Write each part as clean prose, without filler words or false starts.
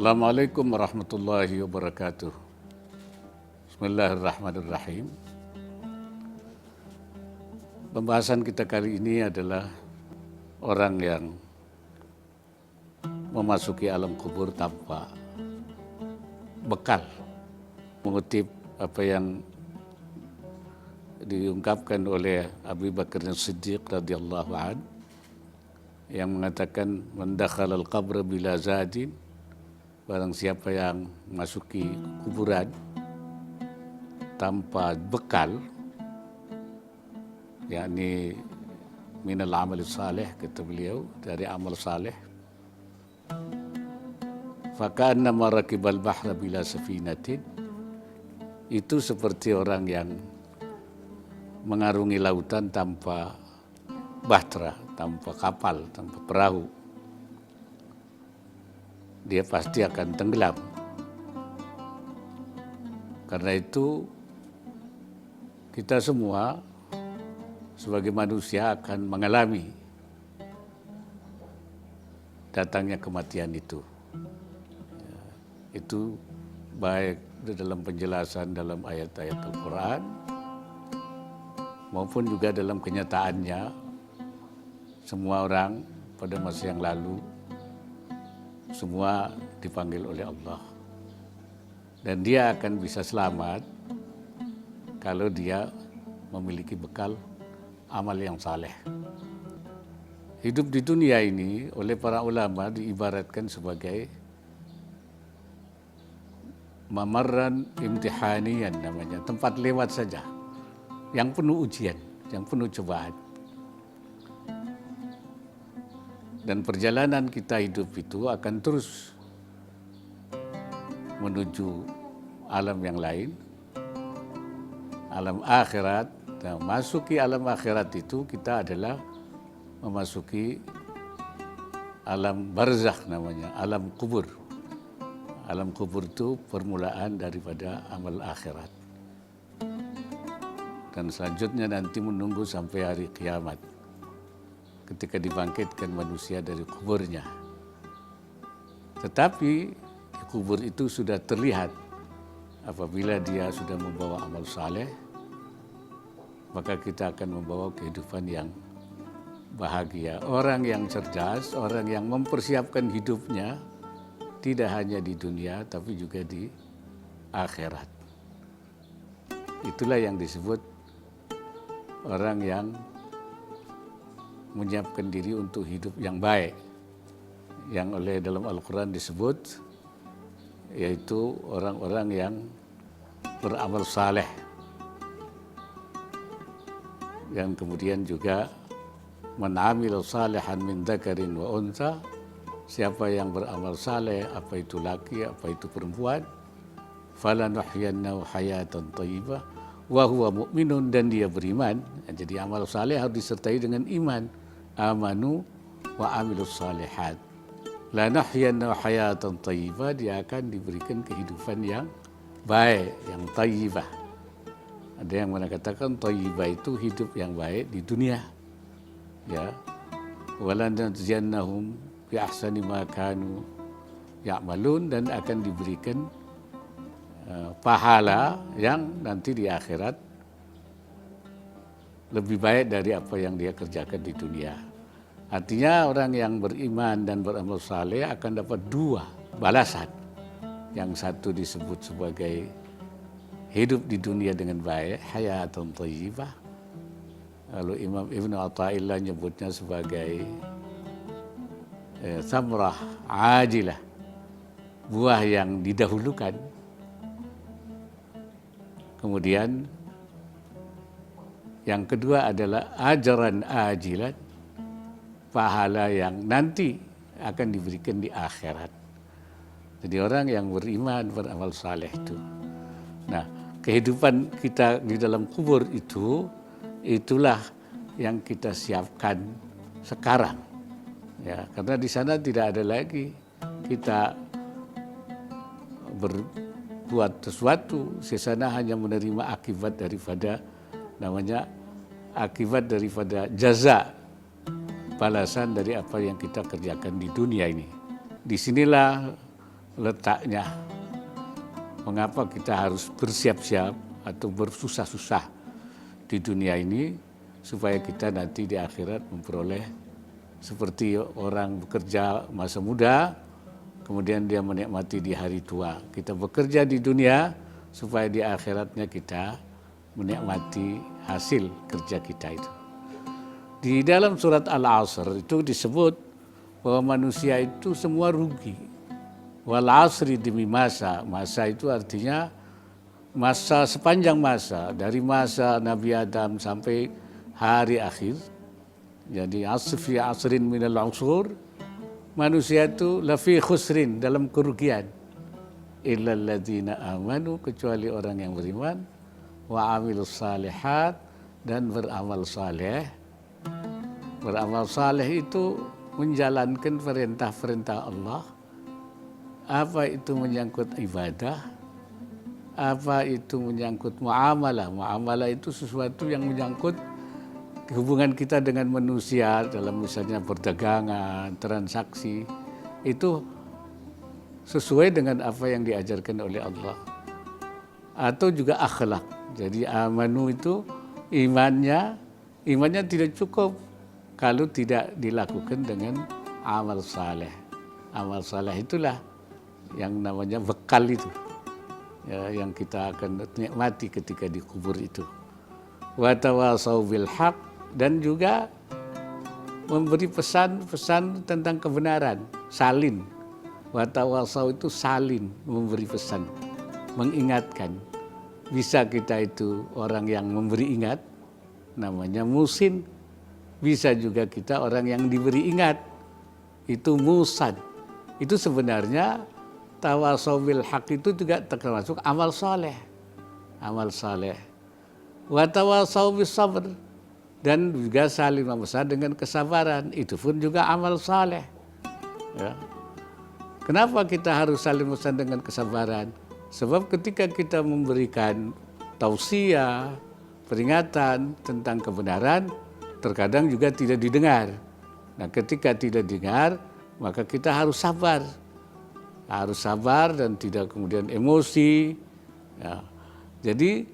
Assalamualaikum warahmatullahi wabarakatuh. Bismillahirrahmanirrahim. Pembahasan kita kali ini adalah orang yang memasuki alam kubur tanpa bekal. Mengutip apa yang diungkapkan oleh Abu Bakar As-Siddiq radhiyallahu anhu yang mengatakan man dakhala al-qabra bila zadin, barang siapa yang masuki kuburan tanpa bekal, yakni minal amal salih, kata beliau, dari amal salih, faka'annama rakibal bahra bila safinatin, itu seperti orang yang mengarungi lautan tanpa bahtera, tanpa kapal, tanpa perahu. Dia pasti akan tenggelam. Karena itu kita semua sebagai manusia akan mengalami datangnya kematian itu. Itu baik dalam penjelasan dalam ayat-ayat Al-Quran maupun juga dalam kenyataannya. Semua orang pada masa yang lalu semua dipanggil oleh Allah, dan dia akan bisa selamat kalau dia memiliki bekal amal yang saleh. Hidup di dunia ini oleh para ulama diibaratkan sebagai mamarran imtihanian, namanya, tempat lewat saja yang penuh ujian, yang penuh cobaan. Dan perjalanan kita hidup itu akan terus menuju alam yang lain, alam akhirat. Nah, masuki alam akhirat itu kita adalah memasuki alam barzakh, namanya, alam kubur. Alam kubur itu permulaan daripada amal akhirat. Dan selanjutnya nanti menunggu sampai hari kiamat, ketika dibangkitkan manusia dari kuburnya. Tetapi di kubur itu sudah terlihat apabila dia sudah membawa amal saleh, maka kita akan membawa kehidupan yang bahagia. Orang yang cerdas, orang yang mempersiapkan hidupnya tidak hanya di dunia tapi juga di akhirat. Itulah yang disebut orang yang menyiapkan diri untuk hidup yang baik, yang oleh dalam Al-Quran disebut, yaitu orang-orang yang beramal saleh. Yang kemudian juga man amila salihan min dzakarin wa untha, siapa yang beramal saleh, apa itu laki, apa itu perempuan, falanuhyiyannahu hayatan thayyibah wa huwa mu'minun, dan dia beriman. Jadi amal saleh harus disertai dengan iman. Amanu wa amilus salihat. La nahyanna hayatan thayyibah, dia akan diberikan kehidupan yang baik, yang thayyibah. Ada yang mengatakan thayyibah itu hidup yang baik di dunia. Ya. Wala najziyannahum bi ahsani ma kanu ya'malun, dan akan diberikan pahala yang nanti di akhirat lebih baik dari apa yang dia kerjakan di dunia. Artinya orang yang beriman dan beramal saleh akan dapat dua balasan. Yang satu disebut sebagai hidup di dunia dengan baik, hayatun thayyibah. Lalu Imam Ibn Athaillah nyebutnya sebagai samrah ajilah, buah yang didahulukan. Kemudian yang kedua adalah ajaran ajilan, pahala yang nanti akan diberikan di akhirat. Jadi orang yang beriman, beramal saleh itu. Nah, kehidupan kita di dalam kubur itu, itulah yang kita siapkan sekarang. Ya, karena di sana tidak ada lagi kita berbuat sesuatu, di sana hanya menerima akibat daripada, namanya, akibat daripada jaza, balasan dari apa yang kita kerjakan di dunia ini. Disinilah letaknya. Mengapa kita harus bersiap-siap atau bersusah-susah di dunia ini supaya kita nanti di akhirat memperoleh seperti orang bekerja masa muda, kemudian dia menikmati di hari tua. Kita bekerja di dunia supaya di akhiratnya kita menikmati hasil kerja kita itu. Di dalam surat Al-Asr itu disebut bahwa manusia itu semua rugi. Wal asri demi masa. Masa itu artinya masa sepanjang masa. Dari masa Nabi Adam sampai hari akhir. Jadi asfi asrin minal usur. Manusia itu lafi khusrin, dalam kerugian. Illal ladzina amanu, kecuali orang yang beriman. Wa amilus salihat, dan beramal saleh. Beramal saleh itu menjalankan perintah-perintah Allah. Apa itu menyangkut ibadah? Apa itu menyangkut muamalah? Muamalah itu sesuatu yang menyangkut hubungan kita dengan manusia dalam misalnya perdagangan, transaksi. Itu sesuai dengan apa yang diajarkan oleh Allah. Atau juga akhlak. Jadi amanu itu imannya tidak cukup kalau tidak dilakukan dengan amal saleh. Amal saleh itulah yang namanya bekal itu, ya, yang kita akan nikmati ketika dikubur itu. Wa tawasau bil haq, dan juga memberi pesan-pesan tentang kebenaran, salin. Wa tawasau itu salin, memberi pesan, mengingatkan. Bisa kita itu orang yang memberi ingat, namanya musin. Bisa juga kita orang yang diberi ingat, itu musad. Itu sebenarnya tawasau bil haq itu juga termasuk amal saleh. Amal saleh. Wa tawasau bis sabr, dan juga saling memesan dengan kesabaran, itu pun juga amal saleh. Ya. Kenapa kita harus saling memesan dengan kesabaran? Sebab ketika kita memberikan tausiah, peringatan tentang kebenaran, terkadang juga tidak didengar. Nah, ketika tidak didengar, maka kita harus sabar. Harus sabar dan tidak kemudian emosi. Ya. Jadi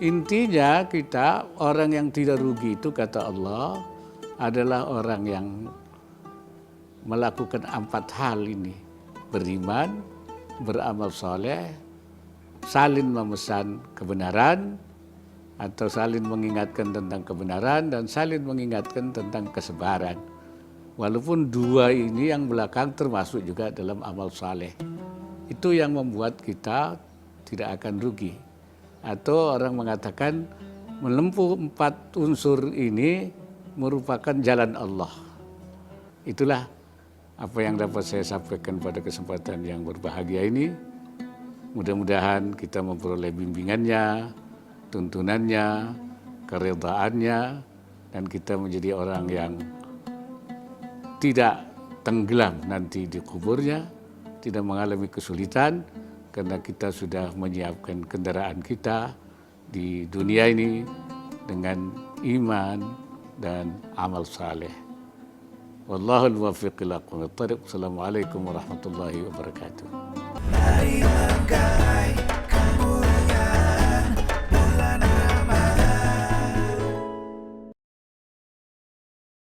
intinya kita, orang yang tidak rugi itu kata Allah adalah orang yang melakukan 4 hal ini. Beriman, beramal soleh, saling memesan kebenaran, atau saling mengingatkan tentang kebenaran, dan saling mengingatkan tentang kesabaran. Walaupun 2 ini yang belakang termasuk juga dalam amal saleh. Itu yang membuat kita tidak akan rugi. Atau orang mengatakan menempuh 4 unsur ini merupakan jalan Allah. Itulah apa yang dapat saya sampaikan pada kesempatan yang berbahagia ini. Mudah-mudahan kita memperoleh bimbingannya, tuntunannya, keredaannya, dan kita menjadi orang yang tidak tenggelam nanti di kuburnya, tidak mengalami kesulitan, karena kita sudah menyiapkan kendaraan kita di dunia ini dengan iman dan amal saleh. Wallahul muwaffiq ila aqwamit thariq. Assalamualaikum warahmatullahi wabarakatuh.